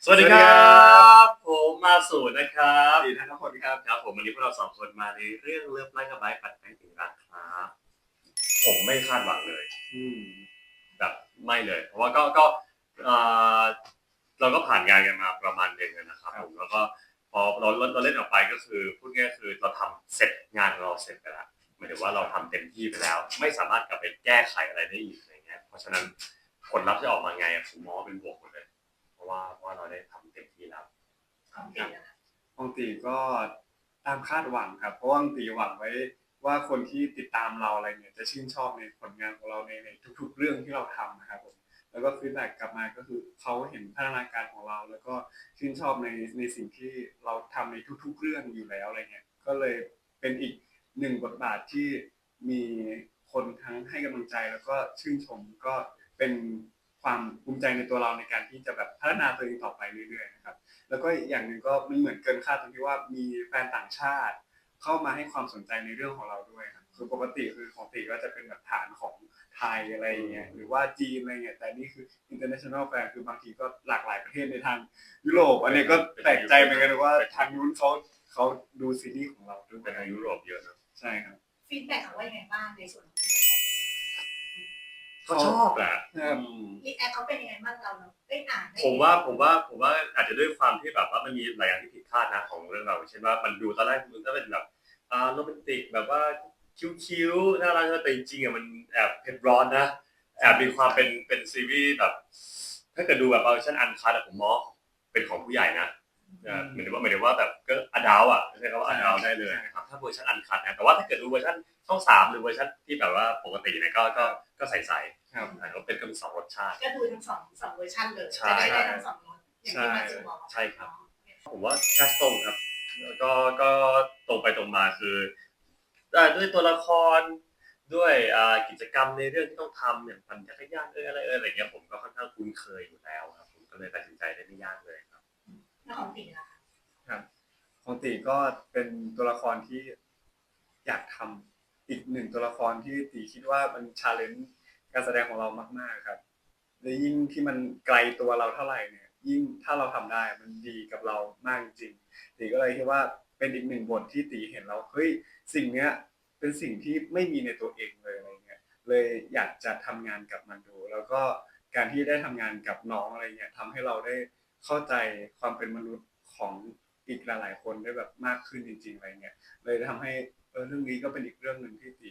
สวัสดีครับผมมาสู่นะครับดีทั้งคนครับครับผมวันนี้พวกเราสองคนมาในเรื่องเลิฟไลฟ์กับไบปัดแป้งถึงรักครับผมไม่คาดหวังเลยแบบไม่เลยเพราะว่าก็เอ่อเราก็ผ่านงานกันมาประมาณหนึ่งนะครับผมแล้วก็พอเราเล่นออกไปก็คือพูดง่ายคือเราทำเสร็จงานเราเสร็จไปแล้วหมายถึงว่าเราทำเต็มที่ไปแล้วไม่สามารถกลับไปแก้ไขอะไรได้อีกอะไรเงี้ยเพราะฉะนั้นผลลัพธ์จะออกมาไงผมมองว่าเป็นบวกหมดเลยเพราะว่าเราได้ทำเต็มที่แล้วองตีก็ตามคาดหวังครับเพราะว่าองตีหวังไว้ว่าคนที่ติดตามเราอะไรเนี่ยจะชื่นชอบในผลงานของเราในทุกๆเรื่องที่เราทำนะครับผมแล้วก็ฟีดแบ็กกลับมาก็คือเขาเห็นพัฒนาการของเราแล้วก็ชื่นชอบในสิ่งที่เราทำในทุกๆเรื่องอยู่แล้วอะไรเงี้ยก็เลยเป็นอีกหนึ่งบทบาทที่มีคนทั้งให้กำลังใจแล้วก็ชื่นชมก็เป็นความภูมิใจในตัวเราในการที่จะแบบพัฒนาตัวเองต่อไปเรื่อยๆนะครับ แล้วก็อีกอย่างหนึ่งก็มันเหมือนเกินคาดตรงที่ว่ามีแฟนต่างชาติเข้ามาให้ความสนใจในเรื่องของเราด้วยครับคือปกติคือของตีก็จะเป็นแบบฐานของไทยอะไรอย่างเงี้ยหรือว่าจีนอะไรเงี้ยแต่นี่คือ international fan คือบางทีก็หลากหลายประเทศในทางยุโรปอันนี้ก็แปลกใจเหมือนกันว่าทางนู้นเขาดูซีรีส์ของเราด้วยเป็นทางยุโรปเยอะนะใช่ครับฟีดแบ็กเขาว่ายังไงบ้างในส่วนของคุณเขาชอบแหละรีแอคเขาเป็นยังไงบ้างเราได้อ่านผมว่าอาจจะด้วยความที่แบบว่ามันมีหลายอย่างที่ผิดพลาดนะของเรื่องเราเช่นว่ามันดูตอนแรกมันก็เป็นแบบโรแมนติกแบบว่าคิ้วๆน่ารักแต่จริงๆมันแอบเผ็ดร้อนนะแอบมีความเป็นซีรีส์แบบถ้าเกิดดูแบบเวอร์ชันอันคัทผมมองเป็นของผู้ใหญ่นะหมายถึงว่าแบบก็อดัลอ่ะใช่คำว่าอดัลได้เลยนะครับถ้าเวอร์ชันอันคัทนะแต่ว่าถ้าเกิดดูเวอร์ชันช่อง3หรือเวอร์ชันที่แบบว่าปกติเนี่ยก็ใสๆครับก็เป็นก็มี2รสชาติก็ดูทั้งสองเวอร์ชันเลยจะได้ทั้งสองรสอย่างที่มาจูบอกใช่ครับผมว่าแคสตรงครับก็ตรงไปตรงมาคือด้วยตัวละครด้วยกิจกรรมในเรื่องที่ต้องทำอย่างปั่นจักรยานอะไรเงี้ยผมก็ค่อนข้างคุ้นเคยอยู่แล้วครับผมก็เลยตัดสินใจได้ไม่ยากเลยครับแล้วของตีล่ะครับของตีก็เป็นตัวละครที่อยากทำอีกหนึ่งตัวละครที่ตีคิดว่ามันชาเลนจ์การแสดงของเรามากๆครับและยิ่งที่มันไกลตัวเราเท่าไหร่เนี่ยยิ่งถ้าเราทำได้มันดีกับเรามากจริงตีก็เลยคิดว่าเป็นอีกหนึ่งบทที่ตีเห็นเราเฮ้ยสิ่งเนี้ยเป็นสิ่งที่ไม่มีในตัวเองเลยอะไรเงี้ยเลยอยากจะทำงานกับมันดูแล้วก็การที่ได้ทำงานกับน้องอะไรเงี้ยทำให้เราได้เข้าใจความเป็นมนุษย์ของอีกหลายๆคนได้แบบมากขึ้นจริงๆอะไรเงี้ยเลยทำให้เรื่องนี้ก็เป็นอีกเรื่องหนึ่งที่ตี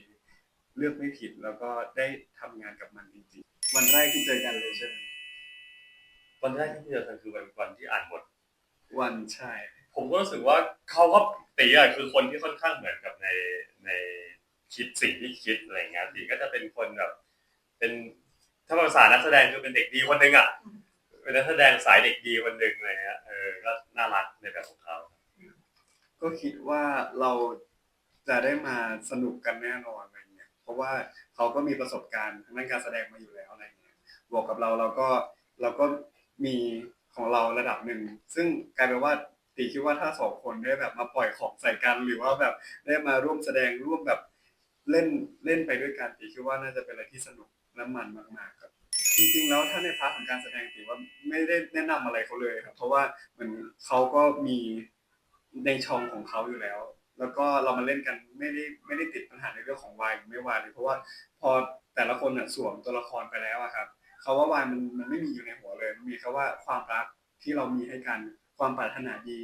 เลือกไม่ผิดแล้วก็ได้ทำงานกับมันจริงๆวันแรกที่เจอกันเลยใช่ไหมวันแรกที่เจอกันคือวันที่อ่านบทวันใช่ผมก็รู้สึกว่าเขาก็ตีอ่ะคือคนที่ค่อนข้างเหมือนกับในคิดสิ่งที่คิดอะไรเงี้ยตีก็จะเป็นคนแบบเป็นถ้าภาษานักแสดงคือเป็นเด็กดีคนนึงอ่ะเป็นนักแสดงสายเด็กดีคนนึงอะไรเงี้ยก็น่ารักในแบบของเขาก็คิดว่าเราจะได้มาสนุกกันแน่นอนอะไรเงี้ยเพราะว่าเขาก็มีประสบการณ์ทางด้านการแสดงมาอยู่แล้วอะไรเงี้ยบวกกับเราก็มีของเราระดับหนึ่งซึ่งกลายเป็นว่าตีคิดว่าถ้าสองคนได้แบบมาปล่อยของใส่กันหรือว่าแบบได้มาร่วมแสดงร่วมแบบเล่นเล่นไปด้วยกันตีคิดว่าน่าจะเป็นอะไรที่สนุกและมันมากๆครับจริงๆแล้วถ้าในพาร์ทของการแสดงตีว่าไม่ได้แนะนำอะไรเขาเลยครับเพราะว่าเหมือนเขาก็มีในช่องของเขาอยู่แล้วแล้วก็เรามาเล่นกันไม่ได้ติดปัญหาในเรื่องของวายหรือไม่วายเลยเพราะว่าพอแต่ละคนน่ะสวมตัวละครไปแล้วอะครับเขาว่าวายมันไม่มีอยู่ในหัวเลยมันมีแค่ว่าความรักที่เรามีให้กันความปรารถนาดี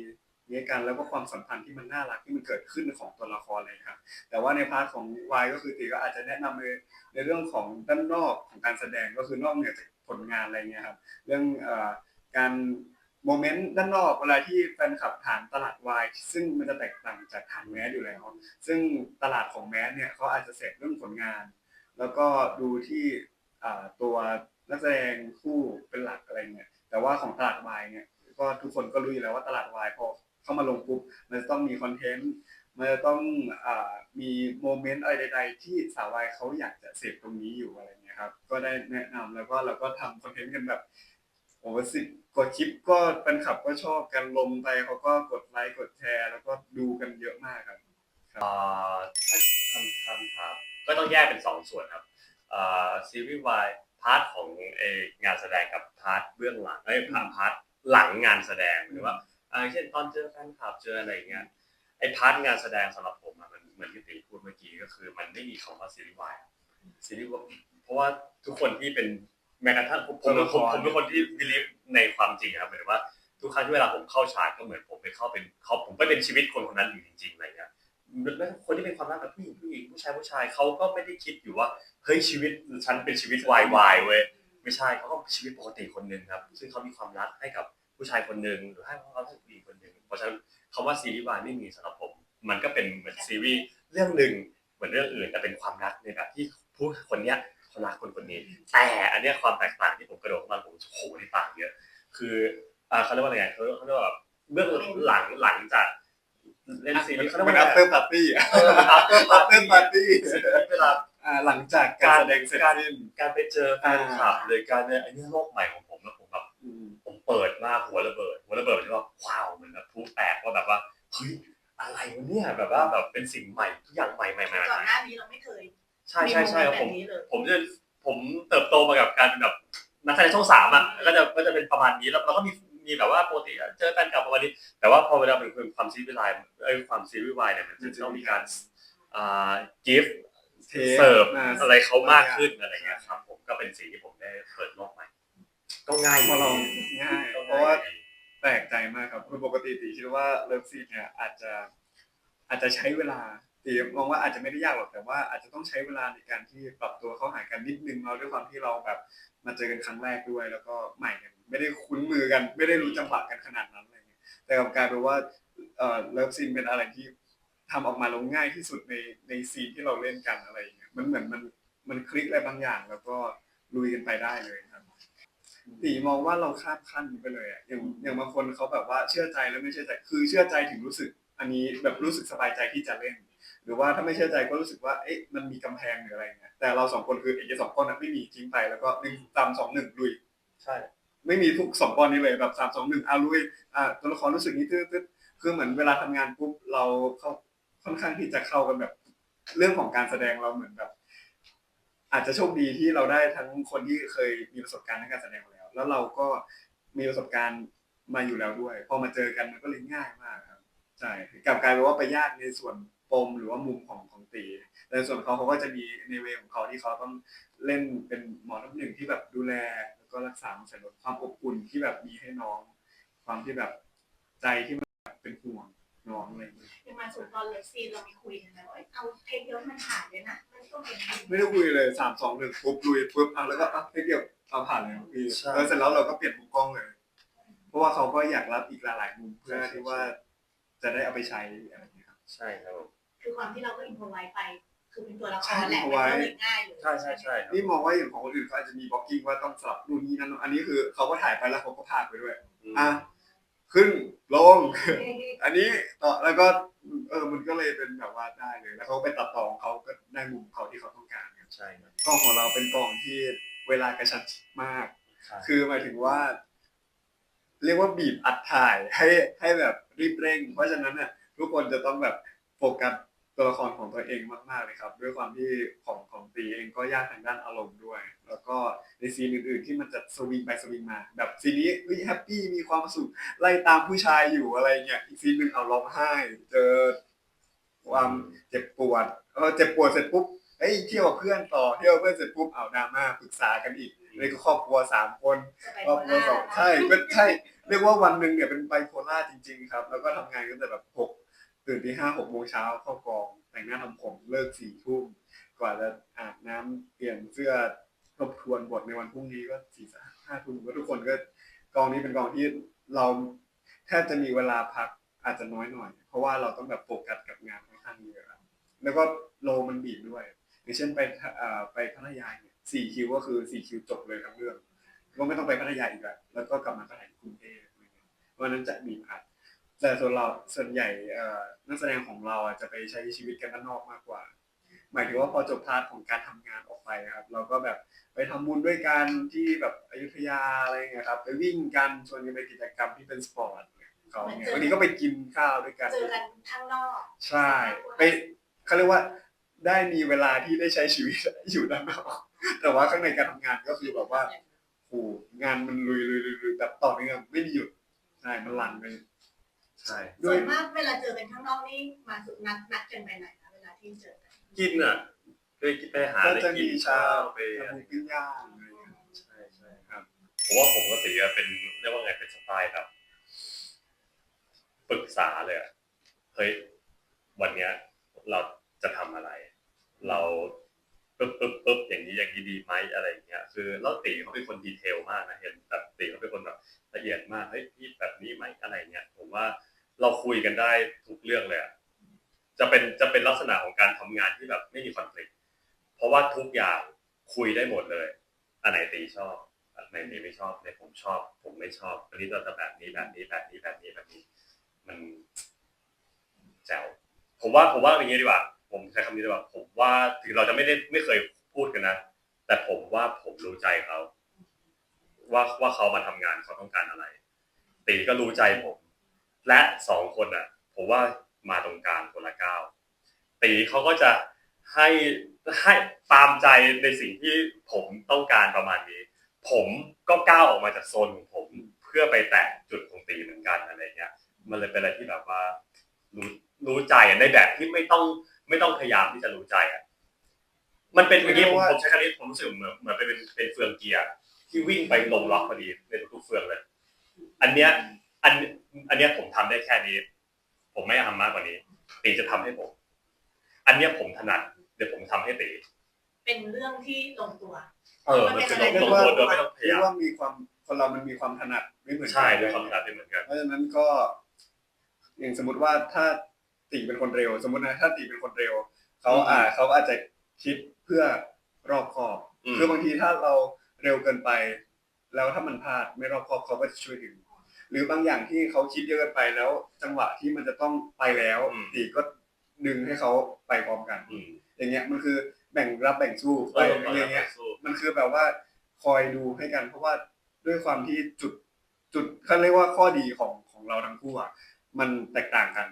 มีให้กันแล้วก็ความสัมพันธ์ที่มันน่ารักที่มันเกิดขึ้นของตัวละครเลยครับแต่ว่าในพาร์ทของวายก็คือตีก็อาจจะแนะนำในเรื่องของด้านนอกของการแสดงก็คือนอกเหนือจากผลงานอะไรเงี้ยครับเรื่องการโมเมนต์ด้านนอกเวลาที่แฟนคลับผ่านตลาดวายซึ่งมันจะแตกต่างจากฐานแมสอยู่แล้วซึ่งตลาดของแมสเนี่ยเขาอาจจะเสพเรื่องผลงานแล้วก็ดูที่ตัวนักแสดงคู่เป็นหลักอะไรเงี้ยแต่ว่าของตลาดวายเนี่ยก็ทุกคนก็รู้อยู่แล้วว่าตลาดวายพอเข้ามาลงปุ๊บมันจะต้องมีคอนเทนต์มันจะต้องมีโมเมนต์อะไรใดๆที่สาววายเขาอยากจะเสพตรงนี้อยู่อะไรเงี้ยครับก็ได้แนะนำแล้วก็เราก็ทำคอนเทนต์กันแบบโอ้สิกดคลิปก็แฟนคลับก็ชอบกันลงไปเขาก็กดไลค์กดแชร์แล้วก็ดูกันเยอะมากครับถ้าคำถามก็ต้องแยกเป็น2ส่วนครับซีรีส์วายพาร์ทของงานแสดงกับพาร์ทเบื้องหลังพาร์ท หลังงานแสดงหรือว่าเช่นตอนเจอแฟนคลับเจออะไรอย่างเงี้ยไอ้พาร์ทงานแสดงสำหรับผมมันเหมือนที่ตีพูดเมื่อกี้ก็คือมันไม่มีคำว่าซีรีส์วายซีรีส์เพราะว่าทุกคนที่เป็นแม้กระทั่งผมเป็นคนที่บิลีฟในความจริงครับหมายถึงว่าทุกครั้งที่เวลาผมเข้าฉากก็เหมือนผมไปเข้าเป็นเขาผมไปเป็นชีวิตคนคนนั้นอยู่จริงๆอะไรเงี้ยแล้วคนที่เป็นความรักกับผู้หญิงผู้ชายเขาก็ไม่ได้คิดอยู่ว่าเฮ้ยชีวิตฉันเป็นชีวิตวายเว้ยไม่ใช่เขาก็ชีวิตปกติคนหนึ่งครับซึ่งเขามีความรักให้กับผู้ชายคนหนึ่งหรือให้เขาให้ผู้หญิงคนหนึ่งเพราะฉะนั้นคำว่าซีรีส์วายไม่มีสำหรับผมมันก็เป็นเหมือนซีรีส์เรื่องหนึ่งเหมือนเรื่องอื่นแต่เป็นความรักในแบบที่ผู้คนเนี้ยเขารักคนนี้แต่อันเนี้ยความแตกต่างที่ผมกระโดดเข้ามาผมโอ้โหนี่ต่างเยอะคือเขาเรียกว่าอะไรเขาเรียกว่าแบบเบื้องหลังจากเล่นซีรีส์เขาเรียก มัน ว่า after party มัน after party เวลา หลังจากการแสดงเสร็จสิ้นการไปเจอแฟนคลับเลยการเนี่ยอันนี้โลกใหม่ของผมแล้วผมแบบผมเปิดมากหัวระเบิดที่ว่าว้าวมันแบบพูแตกว่าแบบว่าเฮ้ยอะไรวะเนี่ยแบบว่าแบบเป็นสิ่งใหม่ทุกอย่างใหม่ก่อนหน้านี้เราไม่เคยใช่ผมเติบโตมากับการเป็นแบบนักแสดงช่อง3อ่ะก็จะเป็นประมาณนี้แล้วเราก็มีแบบว่าปกติเจอแฟนคลับประมาณนี้แต่ว่าพอเวลาเป็นความซีรีส์วายความซีรีส์วายเนี่ยมันจะต้องมีการกิฟต์เสิร์ฟอะไรเขามากขึ้นอะไรเงี้ยครับผมก็เป็นสิ่งที่ผมได้เปิดโลกใหม่ก็ง่ายเพราะว่าแปลกใจมากครับคือปกติตีคิดว่าเลิฟซีนเนี่ยอาจจะใช้เวลาตีมองว่าอาจจะไม่ได้ยากหรอกแต่ว่าอาจจะต้องใช้เวลาในการที่ปรับตัวเข้าหากันนิดนึงเราด้วยความที่เราแบบมาเจอกันครั้งแรกด้วยแล้วก็ใหม่กันไม่ได้คุ้นมือกันไม่ได้รู้จังหวะกันขนาดนั้นอะไรเงี้ยแต่กลับกลายเป็นว่าเลิฟซีนเป็นอะไรที่ทำออกมาลงง่ายที่สุดในซีนที่เราเล่นกันอะไรอย่างเงี้ยมันเหมือนมันคลิกอะไรบางอย่างแล้วก็ลุยกันไปได้เลยครับตีมองว่าเราข้ามขั้นไปเลยอ่ะอย่างบางคนเขาแบบว่าเชื่อใจแล้วไม่เชื่อใจคือเชื่อใจถึงรู้สึกอันนี้แบบรู้สึกสบายใจที่จะเล่นหรือว่าถ้าไม่เชื่อใจก็รู้สึกว่าเอ๊ะมันมีกำแพงหรืออะไรเงี้ยแต่เรา2คนคือไอ้2ก้อนนั้นไม่มีทิ้งไปแล้วก็1 3 2 1ลุยใช่ไม่มีทุก2ก้อนนี้เลยแบบ3 2 1ลุยตัวละครรู้สึกนี้ตึ๊ดคือเหมือนเวลาทำงานปุ๊บเราเข้าค่อนข้างที่จะเข้ากันแบบเรื่องของการแสดงเราเหมือนแบบอาจจะโชคดีที่เราได้ทั้งคนที่เคยมีประสบการณ์ในการแสดงมาแล้วเราก็มีประสบการณ์มาอยู่แล้วด้วยพอมาเจอกันมันก็เลยง่ายมากครับใช่กลับกลายเป็นว่าไปยากในส่วนปมหรือว่ามุมของตีแต่ส่วนเขาก็จะมีในเวของเขาที่เขาต้องเล่นเป็นหมอน้ำหนึ่งที่แบบดูแลแล้วก็รักษาใส่ลดความอบอุ่นที่แบบมีให้น้องความที่แบบใจที่มันเป็นห่วงน้องอะไรอย่างเงี้ยมาสู่ตอนเลิฟซีนเรามีคุยกันแล้วเอาเทคเยอะมันผ่านเลยนะมันก็เป็นไม่ได้คุยเลย3 2 1ปุ๊บลุยปุ๊บแล้วก็เทคเดียวเอาผ่านเลยพี่เสร็จแล้วเราก็เปลี่ยนมุมกล้องเลยเพราะว่าเขาก็อยากรับอีกหลายๆมุมเพื่อที่ว่าจะได้เอาไปใช้อะไรอย่างเงี้ยครับใช่ครับคือความที่เราก็อินโฟไว้ไปคือเป็นตัวละครแหละมันก็เลยง่ายเลยใช่นี่มองว่าอย่างของคนอื่นเขาอาจจะมีบล็อกกิ้งว่าต้องสลับนู่นนี่นั่นอันนี้คือเขาก็ถ่ายไปแล้วเขาก็พากไปด้วยขึ้นลงอันนี้ต่อแล้วก็มันก็เลยเป็นแบบว่าได้เลยแล้วเขาไปตัดต่อของเขาก็ได้มุมเขาที่เขาต้องการใช่ครับกล้องของเราเป็นกล้องที่เวลากระชั้นมากคือหมายถึงว่าเรียกว่าบีบอัดถ่ายให้แบบรีบเร่งเพราะฉะนั้นเนี่ยทุกคนจะต้องแบบโฟกัสตัวละครของตัวเองมากๆเลยครับด้วยความที่ของตีเองก็ยากทางด้านอารมณ์ด้วยแล้วก็ในซีนอื่นๆที่มันจะสวิงไปสวิงมาแบบซีนนี้แฮปปี้มีความสุขไล่ตามผู้ชายอยู่อะไรเงี้ยอีกซีนนึงเอาร้องไห้เจอความเจ็บปวดเจ็บปวดเสร็จปุ๊บเที่ยวกับเพื่อนต่อเที่ยวกับเพื่อนเสร็จปุ๊บเอาดราม่าปรึกษากันอีกเลยก็ครอบครัว3 คนครอบครัว2ใช่เรียกว่าวันนึงเนี่ยเป็นไบโพล่าจริงๆครับแล้วก็ทำงานตั้งแต่แบบตื่นตี 5 6 โมงเช้าเข้ากองแต่งหน้าทำผมเลิก4 ทุ่มกว่าจะอาบน้ำเปลี่ยนเสื้อทบทวนบทในวันพรุ่งนี้ก็4 5 ทุ่มก็ทุกคนก็กองนี้เป็นกองที่เราแทบจะมีเวลาพักอาจจะน้อยหน่อยเพราะว่าเราต้องแบบโฟกัสกับงานค่อนข้างเยอะครับแล้วก็โลมันบีบด้วยอย่างเช่นไปพัทยาเนี่ย4 คิวก็คือ4 คิวจบเลยทั้งเรื่องก็ไม่ต้องไปพัทยาอีกแล้วก็กลับมาถ่ายกรุงเทพวันนั้นจะบีบอัดแต่ส่วนใหญ่นักแสดงของเราจะไปใช้ชีวิตกันด้านนอกมากกว่าหมายถึงว่าพอจบพาร์ทของการทำงานออกไปครับเราก็แบบไปทำบุญด้วยกันที่แบบอยุธยาอะไรเงี้ยครับไปวิ่งกันชวนกันไปกิจกรรมที่เป็นสปอร์ตเขาเนี่ยวันนี้ก็ไปกินข้าวด้วยกันเจอกันข้างนอกใช่ไปเขาเรียกว่าได้มีเวลาที่ได้ใช้ชีวิตอยู่ด้านนอกแต่ว่าข้างในการทำงานก็คือแบบว่าโห โหงานมันลุยแบบต่อเนื่องไม่มีหยุดใช่มันรันไป ใช่ ส่วนมากเวลาเจอกันข้างนอกนี่มาสุดนัดกันไปไหนคะเวลาที่เจอกัน กินอ่ะไปหา ก็ อะไร จะ กิ มี น ชา ข้าวไป ชาบูปิ้งย่างอะไรอย่างเงี้ย ใช่ครับผมว่าผมกับตีอะเป็นเรียกว่าไงเป็นสไตล์แบบปรึกษาเลยอะเฮ้ยวันเนี้ยเราจะทำอะไร เราปึ๊บอย่างนี้ดีไหมอะไรอย่างเงี้ยคือแล้วตีเขาเป็นคนดีเทลมากนะเห็นแบบตีเขาเป็นคนแบบละเอียดมากเฮ้ยพี่แบบนี้ไหมอะไรเงี้ยผมว่าเราคุยกันได้ทุกเรื่องเลยอะจะเป็นลักษณะของการทำงานที่แบบไม่มีคอนฟลิกต์เพราะว่าทุกอย่างคุยได้หมดเลยอันไหนตีชอบอันไหนตีไม่ชอบในผมชอบผมไม่ชอบอันนี้เราจะแบบนี้มันแจ๋วผมว่าอย่างนี้ดีกว่าผมใช้คำนี้ดีกว่าผมว่าถึงเราจะไม่เคยพูดกันนะแต่ผมว่าผมรู้ใจเขาว่าเขามาทำงานเขาต้องการอะไรตีก็รู้ใจผมและสองคนอ่ะผมว่ามาตรงกลางคนละก้าวตีเขาก็จะให้ตามใจในสิ่งที่ผมต้องการประมาณนี้ผมก็ก้าวออกมาจากโซนของผมเพื่อไปแตะจุดของตีเหมือนกันอะไรเงี้ยมันเลยเป็นอะไรที่แบบว่ารู้ใจในแบบที่ไม่ต้องพยายามที่จะรู้ใจอ่ะมันเป็นอย่างนี้ผมใช้คำนี้ผมรู้สึกเหมือนเป็นเฟืองเกียร์ที่วิ่งไปลงล็อกพอดีในทุกเฟืองเลยอันเนี้ยผมทำได้แค่นี้ผมไม่ทำมากกว่านี้ตีจะทำให้ผมอันเนี้ยผมถนัดเดี๋ยวผมทำให้ตีเป็นเรื่องที่ลงตัว มันคือลงตัวโดยไม่ต้องพยายาม ว่ามีความคนเรามันมีความถนัดไม่เหมือนกั ใช่ด้วยความถนัดไม่เหมือนกัน เพราะฉะนั้นก็อย่างสมมติว่าถ้าตีเป็นคนเร็ว สมมตินะถ้าตีเป็นคนเร็วเขาอาจจะคิดเพื่อรอบคอบคือบางทีถ้าเราเร็วเกินไป แล้วถ้ามันพลาดไม่รอบคอบเขาก็จะช่วยดึงหรือบางอย่างที่เขาคิดเยอะเกินไปแล้ว จังหวะที่มันจะต้องไปแล้วตีก็ดึงให้เขาไปพร้อมกันอย่างเงี้ยมันคือแบ่งรับแบ่งสู้ไปอย่างเงี้ยมันคือแบบว่าคอยดูให้กันเพราะว่าด้วยความที่จุดเขาเรียกว่าข้อดีของเราทั้งคู่อ่ะมันแตกต่างกัน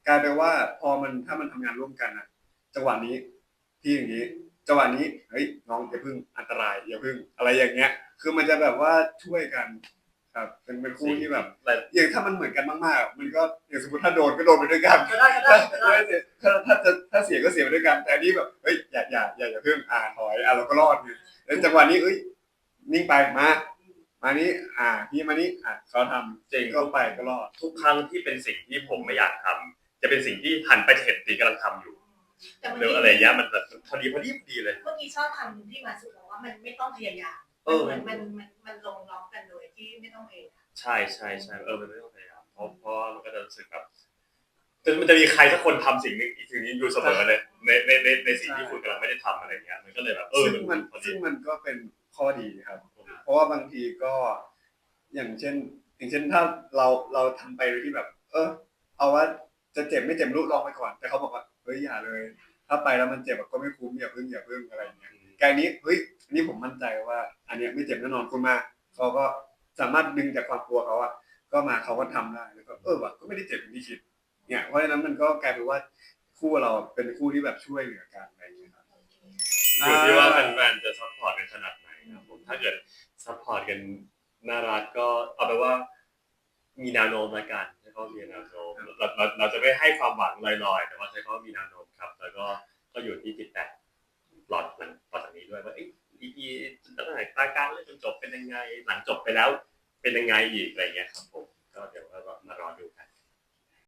กลายเป็นว่าพอถ้ามันทำงานร่วมกันอ่ะจังหวะนี้ที่อย่างนี้จังหวะนี้เฮ้ยน้องอย่าพึ่งอันตรายอย่าพึ่งอะไรอย่างเงี้ยคือมันจะแบบว่าช่วยกันครับเป็นคู่ที่แบบอย่างถ้ามันเหมือนกันมากๆมันก็อย่างสมมติถ้าโดนก็โดนไปด้วยกันถ้าเสียก็เสียไปด้วยกันแต่อันนี้แบบเฮ้ยอย่าเพิ่งถอยเราก็รอดไงแล้วจังหวะนี้เอ้ยนิ่งไปมานี้พี่มานี้เขาทำเจงก็ไปก็รอดทุกครั้งที่เป็นสิ่งที่ผมไม่อยากทำจะเป็นสิ่งที่หันไปเห็นตีกำลังทำอยู่หรืออะไรเงี้ยมันแบบพอดีเลยเมื่อกี้ชอบคำที่มาสุดบอกว่ามันไม่ต้องพยายามมันลงล็อกกันโดยที่ไม่ต้องพยายามใช่มันไม่ต้องพยายามเพราะมันก็จะรู้สึกแบบมันจะมีใครสักคนทำสิ่งนี้อยู่เสมอเลยในสิ่งที่คุณกำลังไม่ได้ทำอะไรเงี้ยมันก็เลยแบบซึ่งมันก็เป็นข้อดีครับเพราะว่าบางทีก็อย่างเช่นถ้าเราทำไปโดยที่แบบเอาว่าจะเจ็บไม่เจ็บรู้ลองไปก่อนแต่เขาบอกว่าเฮ้ยอย่าเลยถ้าไปแล้วมันเจ็บก็ไม่คุ้มอย่าพึ่งอะไรอย่างเงี้ยการนี้เฮ้ยนี่ผมมั่นใจว่าอันเนี้ยไม่เจ็บแน่นอนคุณมาเขาก็สามารถดึงจากความกลัวเขาอ่ะก็มาเขาก็ทำได้แล้วก็ว่ะก็ไม่ได้เจ็บอย่างที่คิดเนี่ยเพราะฉะนั้นมันก็กลายเป็นว่าคู่เราเป็นคู่ที่แบบช่วยเหลือกันอะไรอย่างเงี้ยครับอยู่ที่ว่าแฟนๆจะซัพพอร์ตกันขนาดไหนครับผมถ้าเกิดซัพพอร์ตกันน่ารักก็เอาไปว่ามีแนวโน้มละกันใช่เขามีแนวโน้มเราจะไม่ให้ความหวังลอยๆแต่ว่าใช้เขามีแนวโน้มครับแล้วก็อยู่ที่ติดแต่ปลอดจากนี้ด้วยว่าEP ตั้งแต่กลางเรื่องจนจบเป็นยังไงหลังจบไปแล้วเป็นยังไงอีกอะไรเงี้ยครับผม